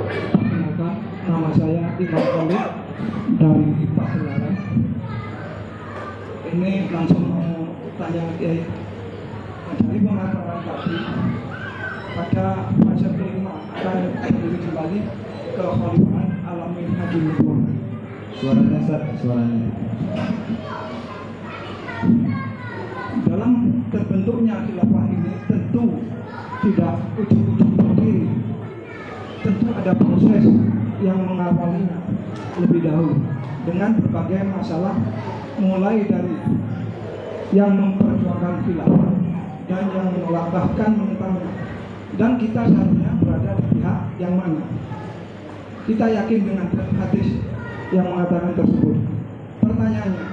Perkenalkan, nama saya Imam Khalid dari Pasenaran. Ini langsung mau tanya Kiai. Dari pengaturan tadi pada fase kelima akan berdiri kembali ke Khalifahan Alamin Haji Nurul. Suaranya Ustaz, suaranya. Dalam terbentuknya khilafah ini tentu tidak ujung-ujung berdiri. Tentu ada proses yang mengawalinya lebih dahulu dengan berbagai masalah, mulai dari yang memperjuangkan khilafah dan yang menolak bahkan menentangnya. Dan kita seharusnya berada di pihak yang mana? Kita yakin dengan hadis yang mengatakan tersebut. Pertanyaannya,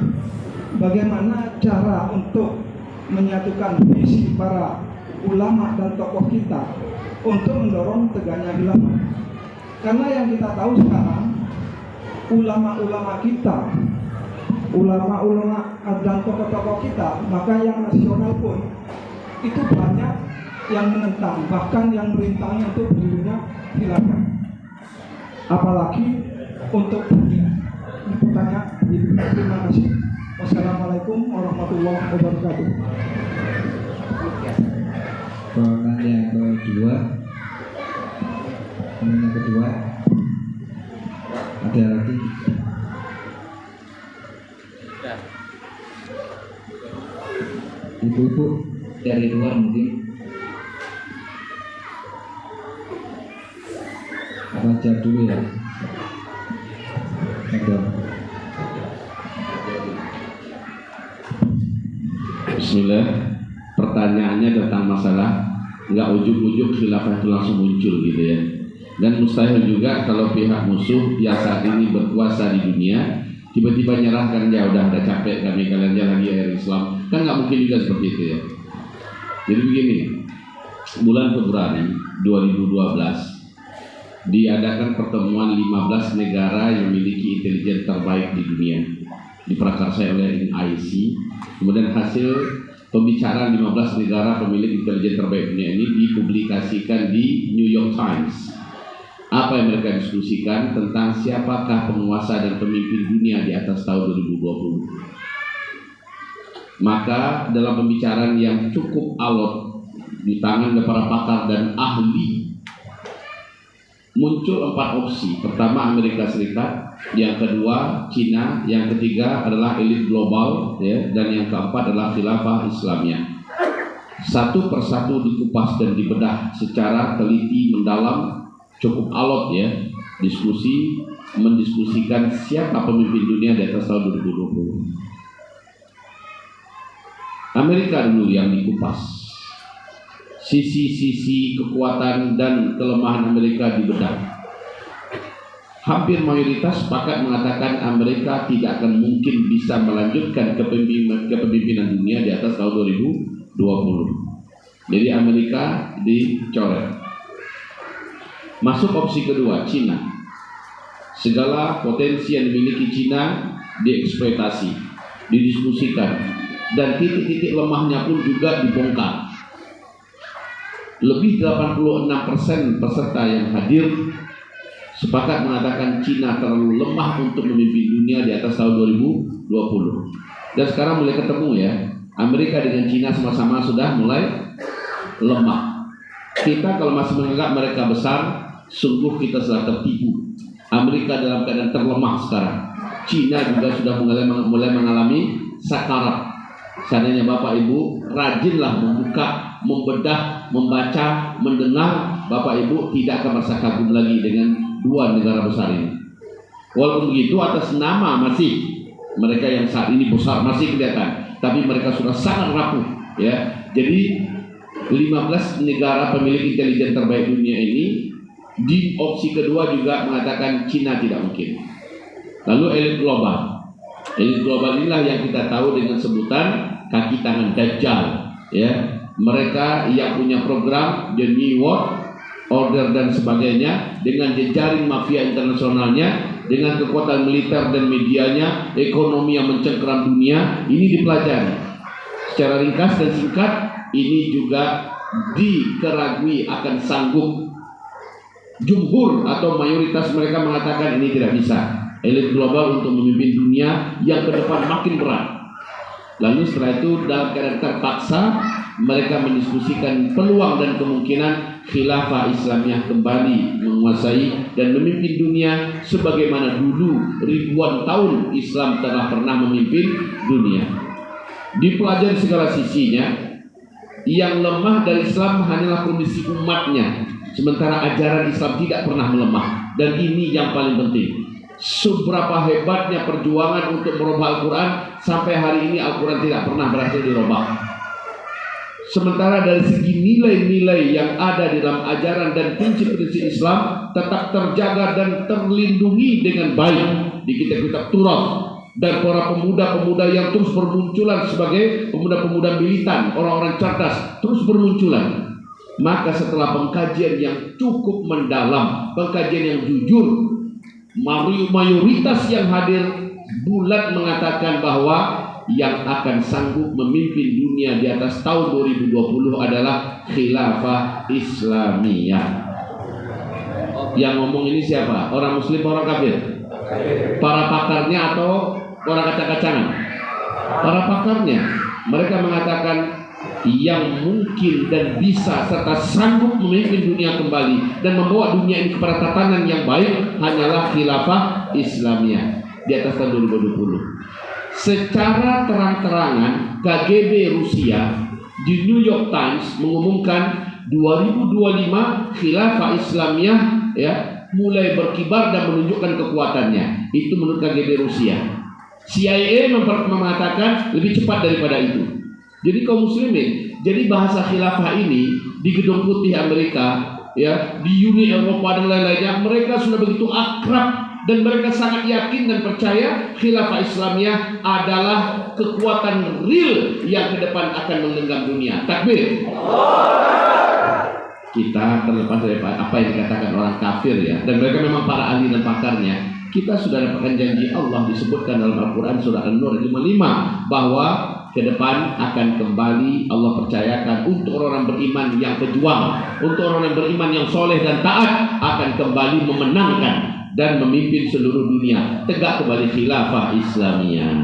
bagaimana cara untuk menyatukan visi para ulama dan tokoh kita untuk mendorong tegaknya khilafah? Karena yang kita tahu sekarang, ulama-ulama kita, ulama-ulama dan tokoh-tokoh kita, maka yang nasional pun itu banyak yang menentang, bahkan yang merintangnya untuk berdirinya khilafah. Apalagi untuk dunia. Ini pertanyaan. Terima kasih. Wassalamualaikum warahmatullahi wabarakatuh. Pertanyaan yang kedua. Yang kedua. Ada lagi? Ibu-ibu dari luar mungkin. Baca dulu ya. Ada. Bismillah. Pertanyaannya tentang masalah nggak ujuk-ujuk khilafah itu langsung muncul gitu ya. Dan mustahil juga kalau pihak musuh yang saat ini berkuasa di dunia tiba-tiba nyerahkan, ya udah ada capek kami, kalian jalan lagi air Islam, kan nggak mungkin juga seperti itu ya. Jadi begini, bulan Februari 2012 diadakan pertemuan 15 negara yang memiliki intelijen terbaik di dunia, diprakarsai oleh NIC. Kemudian hasil pembicaraan 15 negara pemilik intelijen terbaik dunia ini dipublikasikan di New York Times. Apa yang mereka diskusikan tentang siapakah penguasa dan pemimpin dunia di atas tahun 2020. Maka dalam pembicaraan yang cukup alot di tangan para pakar dan ahli, muncul 4 opsi. Pertama Amerika Serikat, yang kedua Cina, yang ketiga adalah elit global ya, dan yang keempat adalah khilafah Islamiyah. Satu persatu dikupas dan dibedah secara teliti mendalam, cukup alot ya, mendiskusikan siapa pemimpin dunia di atas tahun 2020. Amerika dulu yang dikupas. Sisi-sisi kekuatan dan kelemahan Amerika dibedah. Hampir mayoritas sepakat mengatakan Amerika tidak akan mungkin bisa melanjutkan kepemimpinan dunia di atas tahun 2020. Jadi Amerika dicoret. Masuk opsi kedua, Cina. Segala potensi yang dimiliki Cina dieksploitasi, didiskusikan, dan titik-titik lemahnya pun juga dibongkar. Lebih 86% peserta yang hadir sepakat mengatakan Cina terlalu lemah untuk memimpin dunia di atas tahun 2020. Dan sekarang mulai ketemu ya, Amerika dengan Cina sama-sama sudah mulai lemah. Kita kalau masih menganggap mereka besar, sungguh kita sudah tertipu. Amerika dalam keadaan terlemah sekarang. Cina juga sudah mulai mengalami sakarat. Seandainya Bapak Ibu rajinlah membuka, membedah, membaca, mendengar, Bapak Ibu tidak akan merasa kagum lagi dengan dua negara besar ini. Walaupun begitu, atas nama masih mereka yang saat ini besar masih kelihatan, tapi mereka sudah sangat rapuh ya. Jadi 15 negara pemilik intelijen terbaik dunia ini di opsi kedua juga mengatakan Cina tidak mungkin. Lalu elit global. Elit global inilah yang kita tahu dengan sebutan kaki tangan Dajjal ya. Mereka yang punya program The New World Order dan sebagainya, dengan jejaring mafia internasionalnya, dengan kekuatan militer dan medianya, ekonomi yang mencengkeram dunia, ini dipelajari. Secara ringkas dan singkat, ini juga dikeragui akan sanggup Jumhur atau mayoritas mereka mengatakan ini tidak bisa. Elit global untuk memimpin dunia yang ke depan makin berat. Lalu setelah itu dalam keadaan terpaksa mereka mendiskusikan peluang dan kemungkinan khilafah Islamiyah kembali menguasai dan memimpin dunia sebagaimana dulu ribuan tahun Islam telah pernah memimpin dunia. Dipelajari segala sisinya, yang lemah dari Islam hanyalah kondisi umatnya, sementara ajaran Islam tidak pernah melemah. Dan ini yang paling penting. Seberapa hebatnya perjuangan untuk merubah Al-Quran, sampai hari ini Al-Quran tidak pernah berhasil dirubah. Sementara dari segi nilai-nilai yang ada di dalam ajaran dan prinsip-prinsip Islam tetap terjaga dan terlindungi dengan baik di kitab-kitab Taurat. Dan para pemuda-pemuda yang terus bermunculan sebagai pemuda-pemuda militan, orang-orang cerdas terus bermunculan. Maka setelah pengkajian yang cukup mendalam, pengkajian yang jujur, mayoritas yang hadir bulat mengatakan bahwa yang akan sanggup memimpin dunia di atas tahun 2020 adalah khilafah Islamiyah. Yang ngomong ini siapa? Orang muslim, orang kafir? Para pakarnya atau orang kacang-kacangan? Para pakarnya. Mereka mengatakan yang mungkin dan bisa serta sanggup memimpin dunia kembali dan membawa dunia ini kepada tatanan yang baik hanyalah khilafah Islamiyah di atas tahun 2020. Secara terang-terangan KGB Rusia di New York Times mengumumkan 2025 khilafah Islamiyah mulai berkibar dan menunjukkan kekuatannya. Itu menurut KGB Rusia. CIA mengatakan lebih cepat daripada itu. Jadi kaum muslimin, jadi bahasa khilafah ini di Gedung Putih Amerika, di Uni Eropa dan lain-lainnya, mereka sudah begitu akrab dan mereka sangat yakin dan percaya khilafah Islamiyah adalah kekuatan real yang ke depan akan menggenggam dunia. Takbir. Kita terlepas dari apa yang dikatakan orang kafir dan mereka memang para ahli dan pakarnya. Kita sudah dapatkan janji Allah disebutkan dalam Al-Quran surah An-Nur 55 bahwa ke depan akan kembali Allah percayakan untuk orang beriman yang pejuang, untuk orang beriman yang soleh dan taat akan kembali memenangkan dan memimpin seluruh dunia. Tegak kembali khilafah Islamiyah.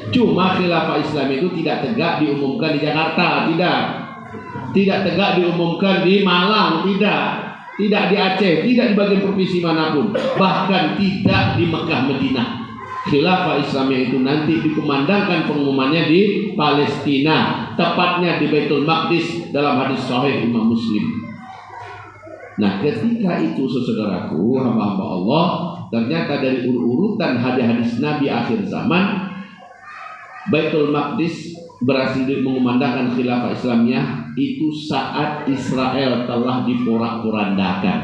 Cuma khilafah Islamiyah itu tidak tegak diumumkan di Jakarta, tidak tegak diumumkan di Malang, tidak di Aceh, tidak di bagian provinsi manapun, bahkan tidak di Mekah Madinah. Khilafah Islamiyah itu nanti dikumandangkan pengumumannya di Palestina, tepatnya di Baitul Maqdis dalam hadis sahih Imam Muslim. Nah, ketika itu saudaraku, hamba-hamba Allah, ternyata dari urutan hadis-hadis Nabi akhir zaman, Baitul Maqdis berhasil mengumandangkan khilafah Islamiyah itu saat Israel telah diporak-porandakan.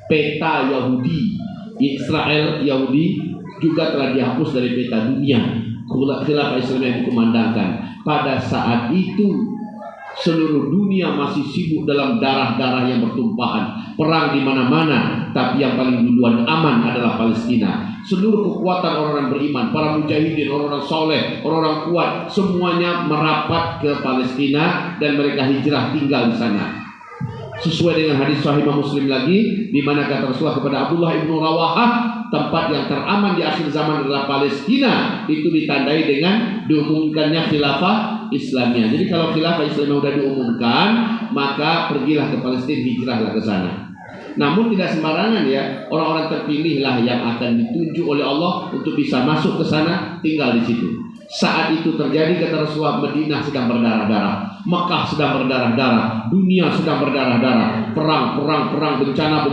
Peta Yahudi, Israel Yahudi juga telah dihapus dari peta dunia. Khilafah Islamiyah dikumandangkan. Pada saat itu seluruh dunia masih sibuk dalam darah-darah yang bertumpahan, perang di mana-mana, tapi yang paling duluan aman adalah Palestina. Seluruh kekuatan orang-orang beriman, para mujahidin, orang-orang soleh, orang-orang kuat, semuanya merapat ke Palestina dan mereka hijrah tinggal di sana. Sesuai dengan hadis sahih Imam Muslim lagi, di mana kata Rasulullah kepada Abdullah ibnu Rawahah, tempat yang teraman di akhir zaman adalah Palestina. Itu ditandai dengan diumumkannya khilafah Islamiyah. Jadi kalau khilafah Islamiyah sudah diumumkan, maka pergilah ke Palestina, hijrahlah ke sana. Namun tidak sembarangan orang-orang terpilihlah yang akan ditunjuk oleh Allah untuk bisa masuk ke sana, tinggal di situ. Saat itu terjadi kata Rasulullah, Madinah sedang berdarah-darah, Mekah sedang berdarah-darah, dunia sedang berdarah-darah, perang, bencana,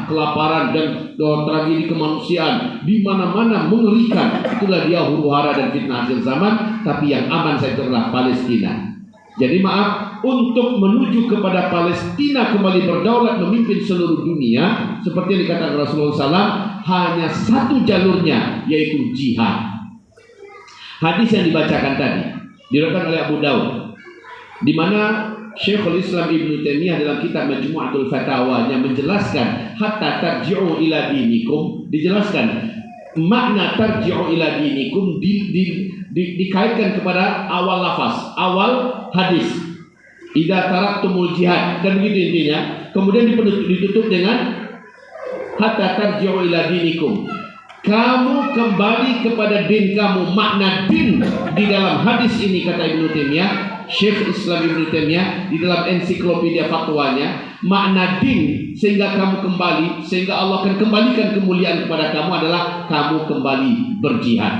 kelaparan dan tragedi kemanusiaan di mana-mana mengerikan. Itulah dia huru-hara dan fitnah akhir zaman. Tapi yang aman saya adalah Palestina. Jadi maaf, untuk menuju kepada Palestina kembali berdaulat memimpin seluruh dunia, seperti yang dikatakan Rasulullah SAW, hanya satu jalurnya, yaitu jihad. Hadis yang dibacakan tadi diriwayatkan oleh Abu Daud, di mana Syekhul Islam Ibnu Taimiyah dalam kitab Majmu'atul Fatawanya menjelaskan hatta tarji'u ila dinikum, dijelaskan makna tarji'u ila dinikum dikaitkan kepada awal lafaz, awal hadis. idza taraktumul jihad, kan begitu intinya. Kemudian ditutup dengan hatta tarji'u ila dinikum. Kamu kembali kepada din kamu. Makna din di dalam hadis ini, kata Ibnu Taimiyah, Syekh Islam Ibnu Taimiyah di dalam ensiklopedia fatwanya, makna din sehingga kamu kembali, sehingga Allah akan kembalikan kemuliaan kepada kamu adalah kamu kembali berjihad.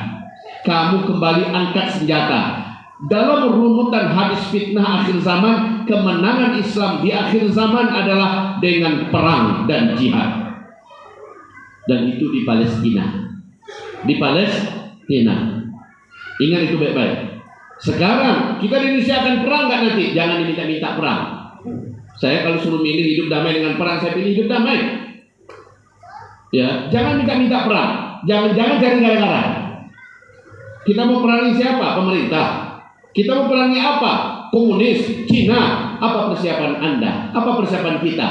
Kamu kembali angkat senjata. Dalam rumutan hadis fitnah akhir zaman, kemenangan Islam di akhir zaman adalah dengan perang dan jihad. Dan itu di Palestina. Di Palestina. Ingat itu baik-baik. Sekarang kita di Indonesia akan perang nggak nanti? Jangan diminta-minta perang. Saya kalau suruh milih hidup damai dengan perang, saya pilih hidup damai. Ya, jangan minta-minta perang. Jangan cari gara-gara. Kita mau perangi siapa? Pemerintah. Kita mau perangi apa? Komunis, Cina. Apa persiapan Anda? Apa persiapan kita?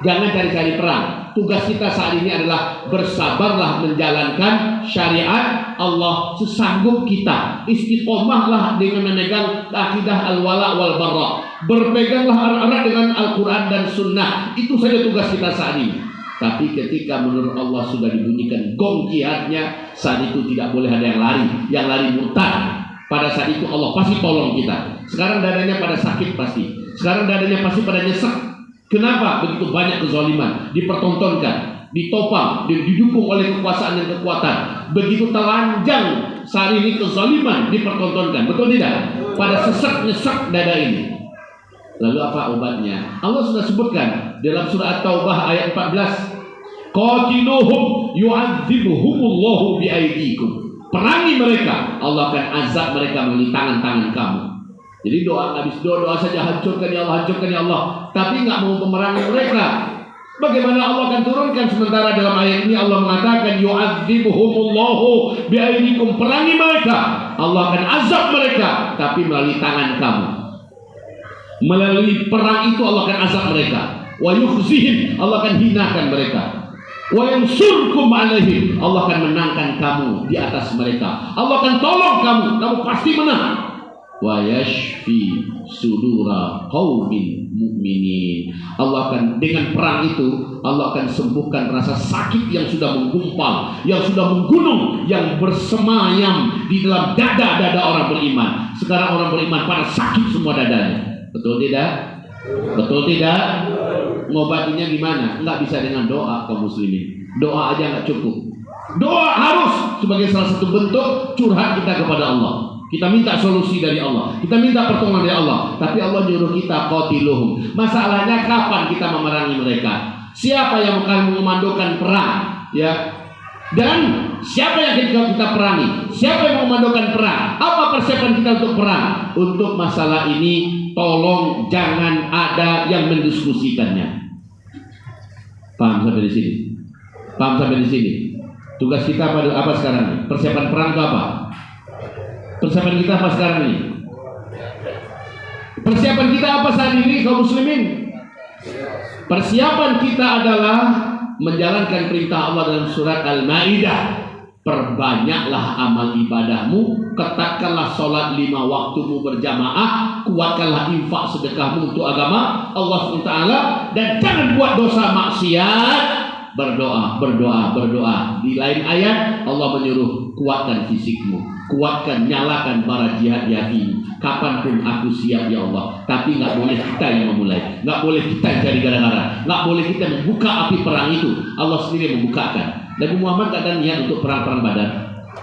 Jangan cari-cari perang. Tugas kita saat ini adalah bersabarlah menjalankan syariat Allah sesanggup kita. Istiqomahlah dengan memegang akidah al-wala wal bara. Berpeganglah erat dengan Al-Quran dan Sunnah. Itu saja tugas kita saat ini. Tapi ketika menurut Allah sudah dibunyikan gong jihadnya, saat itu tidak boleh ada yang lari. Yang lari murtad. Pada saat itu Allah pasti tolong kita. Sekarang dadanya pada sakit pasti. Sekarang dadanya pasti pada nyesek. Kenapa begitu banyak kezaliman dipertontonkan, ditopang, didukung oleh kekuasaan dan kekuatan? Begitu telanjang saat ini kezaliman dipertontonkan, betul tidak? Pada sesek-nyesek dada ini. Lalu apa obatnya? Allah sudah sebutkan dalam surah At-Taubah ayat 14. Qatiluhum yu'adzibhumullahu bi'aidikum. Perangi mereka, Allah akan azab mereka melalui tangan-tangan kamu. Jadi habis doa saja, hancurkan ya Allah, hancurkan ya Allah. Tapi nggak mau pemerangan mereka. Bagaimana Allah akan turunkan? Sementara dalam ayat ini Allah mengatakan yu'adzibuhumullahu bi'aidikum. Perangi mereka, Allah akan azab mereka, tapi melalui tangan kamu. Melalui perang itu Allah akan azab mereka. Wa yukhzihim, Allah akan hinakan mereka. Wa yansurkum alaihim, Allah akan menangkan kamu di atas mereka. Allah akan tolong kamu pasti menang. Wa yashfi sudura qaumin mu'minin. Allah akan, dengan perang itu Allah akan sembuhkan rasa sakit yang sudah menggumpal, yang sudah menggunung, yang bersemayam di dalam dada-dada orang beriman. Sekarang orang beriman pada sakit semua dadanya. Betul tidak? Betul tidak? Ngobatinya gimana? Enggak bisa dengan doa kaum muslimin. Doa aja enggak cukup. Doa harus sebagai salah satu bentuk curhat kita kepada Allah. Kita minta solusi dari Allah, kita minta pertolongan dari Allah. Tapi Allah nyuruh kita qatiluhum. Masalahnya kapan kita memerangi mereka? Siapa yang akan mengomandokan perang? Ya. Dan siapa yang kita perangi? Siapa yang mengomandokan perang? Apa persiapan kita untuk perang? Untuk masalah ini tolong jangan ada yang mendiskusikannya. Paham sampai di sini? Paham sampai di sini? Tugas kita apa sekarang? Persiapan perang itu apa? Persiapan kita apa sekarang ini? Persiapan kita apa saat ini kaum muslimin? Persiapan kita adalah menjalankan perintah Allah dalam surat Al-Maidah. Perbanyaklah amal ibadahmu, ketatkanlah sholat 5 waktumu berjamaah, kuatkanlah infak sedekahmu untuk agama Allah SWT, dan jangan buat dosa maksiat. Berdoa. Di lain ayat Allah menyuruh kuatkan fisikmu, kuatkan, nyalakan para jihad yakin. Kapanpun aku siap ya Allah. Tapi nggak boleh kita yang memulai, nggak boleh kita yang cari gara-gara, nggak boleh kita membuka api perang itu. Allah sendiri membukakan. Nabi Muhammad nggak ada niat untuk perang Badar.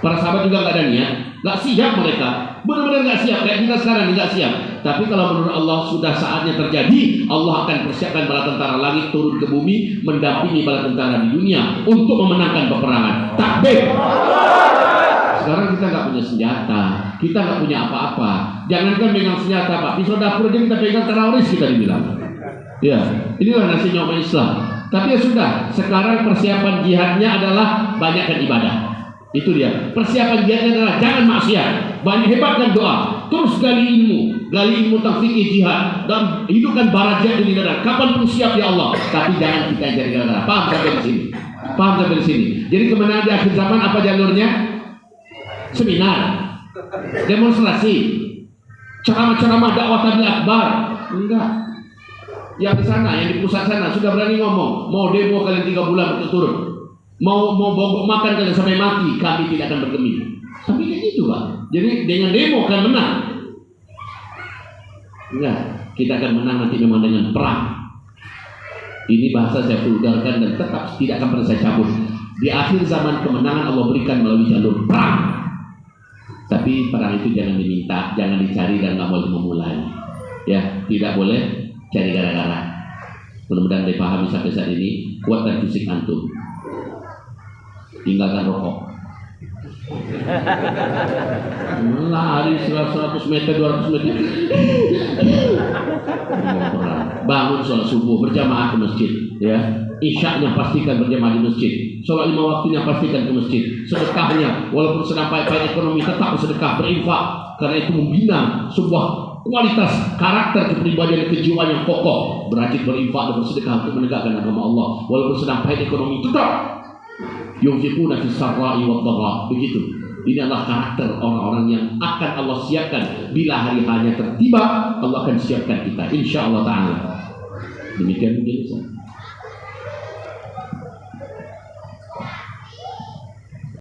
Para sahabat juga nggak ada niat, nggak siap mereka. Benar-benar nggak siap, kayak kita sekarang nggak siap. Tapi kalau menurut Allah sudah saatnya terjadi, Allah akan persiapkan bala tentara langit turun ke bumi, mendampingi bala tentara di dunia untuk memenangkan peperangan. Takbir. Sekarang kita nggak punya senjata, kita nggak punya apa-apa. Jangankan pegang senjata, Pak, pisau dapur aja kita pegang, teroris kita dibilang. Ya, inilah nasinya umat Islam. Tapi ya sudah, sekarang persiapan jihadnya adalah banyakkan ibadah. Itu dia. Persiapan jihadnya adalah jangan maksiat, banyak hebatkan doa, terus gali ilmu tentang fikih jihad, dan hidupkan bara jihad di negara. Kapan pun siap ya Allah. Tapi jangan kita jadi gara-gara. Paham sampai di sini? Paham sampai di sini? Jadi kemenangan di akhir zaman apa jalurnya? Seminar, demonstrasi, ceramah-ceramah dakwah tabligh akbar, Enggak. Yang di sana, yang di pusat sana sudah berani ngomong, mau demo kalian 3 bulan untuk turun, mau bogok makan kalian sampai mati, kami tidak akan bergeming. Tapi kayak gitu Pak. Jadi dengan demo akan menang. Enggak, kita akan menang nanti memang dengan perang. Ini bahasa saya vulgarkan dan tetap tidak akan pernah saya cabut. Di akhir zaman kemenangan Allah berikan melalui jalur perang. Tapi perang itu jangan diminta, jangan dicari dan nggak boleh memulai. Ya, tidak boleh cari gara-gara. Mudah-mudahan dipahami sampai saat ini. Kuatkan fisik antum. Tinggalkan rokok. Lari 100 meter, 200 meter. Bangun sholat subuh berjamaah ke masjid. Ya, isyaknya pastikan berjamaah di masjid. Sholat 5 waktunya pastikan ke masjid. Sedekahnya, walaupun sedang payah-payah ekonomi, tetap bersedekah, berinfak. Karena itu membina sebuah kualitas karakter kepribadian dan kejiwaan yang kokoh. Berajin berinfak dan bersedekah untuk menegakkan agama Allah. Walaupun sedang payah ekonomi, tetap yunfiquna fis sarra'i wad dharra. Begitu. Ini adalah karakter orang-orang yang akan Allah siapkan bila hari hanya tertiba. Allah akan siapkan kita, insya Allah Ta'ala. Demikian mungkin.